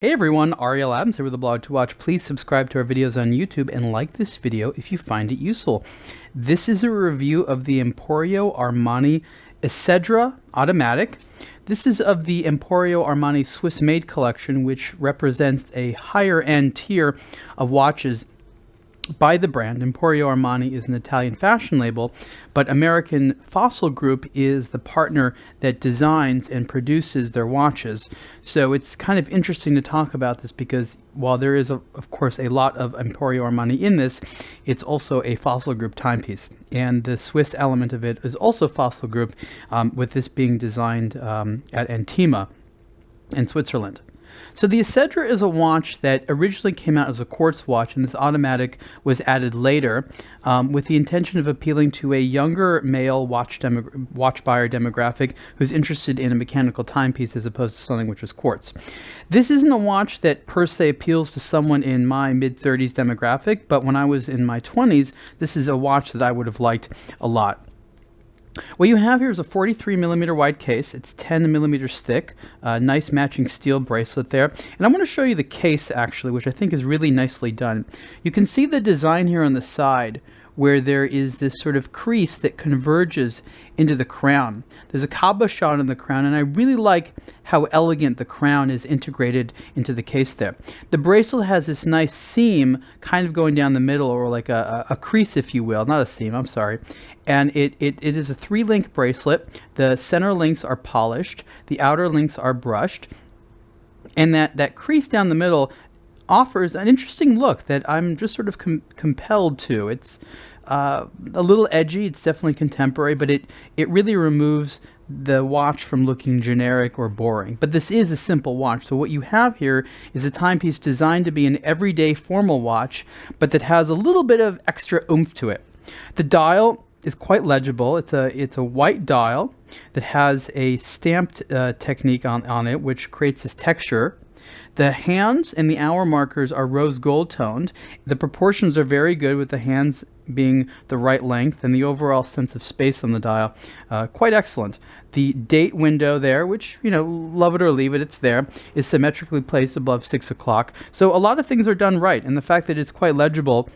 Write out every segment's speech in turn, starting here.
Hey everyone, Ariel Adams here with aBlogtoWatch. Please subscribe to our videos on YouTube and like this video if you find it useful. This is a review of the Emporio Armani Esedra Automatic. This is of the Emporio Armani Swiss-made collection, which represents a higher end tier of watches by the brand. Emporio Armani is an Italian fashion label, but American Fossil Group is the partner that designs and produces their watches. So it's kind of interesting to talk about this because while there is, of course, a lot of Emporio Armani in this, it's also a Fossil Group timepiece. And the Swiss element of it is also Fossil Group, with this being designed at Antima in Switzerland. So the Esedra is a watch that originally came out as a quartz watch, and this automatic was added later with the intention of appealing to a younger male watch buyer demographic who's interested in a mechanical timepiece as opposed to something which is quartz. This isn't a watch that per se appeals to someone in my mid-30s demographic, but when I was in my 20s, this is a watch that I would have liked a lot. What you have here is a 43mm wide case. It's 10mm thick, nice matching steel bracelet there. And I'm going to show you the case actually, which I think is really nicely done. You can see the design here on the side where there is this sort of crease that converges into the crown. There's a cabochon in the crown, and I really like how elegant the crown is integrated into the case there. The bracelet has this nice seam kind of going down the middle, or like a crease, if you will. Not a seam, I'm sorry. And it is a 3-link bracelet. The center links are polished. The outer links are brushed. And that crease down the middle offers an interesting look that I'm just sort of compelled to. It's a little edgy, it's definitely contemporary, but it really removes the watch from looking generic or boring. But this is a simple watch, so what you have here is a timepiece designed to be an everyday formal watch, but that has a little bit of extra oomph to it. The dial is quite legible. It's a white dial that has a stamped technique on it, which creates this texture. The hands and the hour markers are rose gold toned. The proportions are very good, with the hands being the right length, and the overall sense of space on the dial quite excellent. The date window there, which, you know, love it or leave it, it's there, is symmetrically placed above 6 o'clock. So a lot of things are done right, and the fact that it's quite legible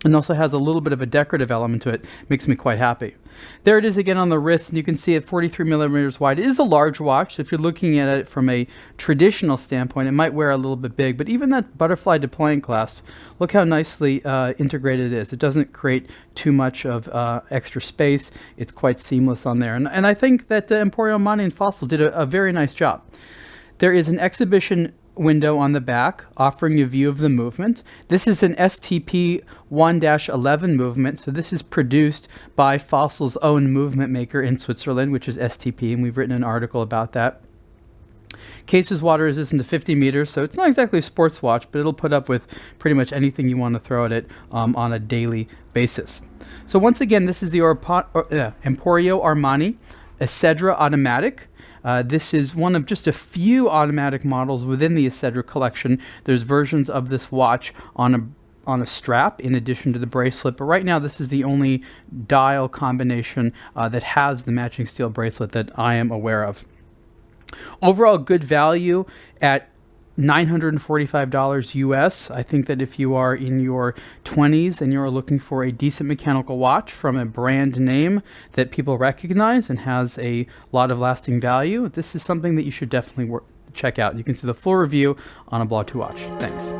and also has a little bit of a decorative element to it makes me quite happy. There it is again on the wrist, and you can see it 43mm wide. It is a large watch, so if you're looking at it from a traditional standpoint, it might wear a little bit big, but even that butterfly deploying clasp, look how nicely integrated it is. It doesn't create too much of extra space. It's quite seamless on there, and I think that Emporio Armani and Fossil did a very nice job. There is an exhibition window on the back offering a view of the movement. This is an STP 1-11 movement, so this is produced by Fossil's own movement maker in Switzerland, which is STP, and we've written an article about that. Case is water resistant to 50 meters, so it's not exactly a sports watch, but it'll put up with pretty much anything you want to throw at it on a daily basis. So once again, this is the Emporio Armani Esedra Automatic. This is one of just a few automatic models within the Esedra collection. There's versions of this watch on a strap in addition to the bracelet, but right now this is the only dial combination that has the matching steel bracelet that I am aware of. Overall, good value at $945 US. I think that if you are in your 20s and you're looking for a decent mechanical watch from a brand name that people recognize and has a lot of lasting value, this is something that you should definitely check out. You can see the full review on aBlogtoWatch. Thanks.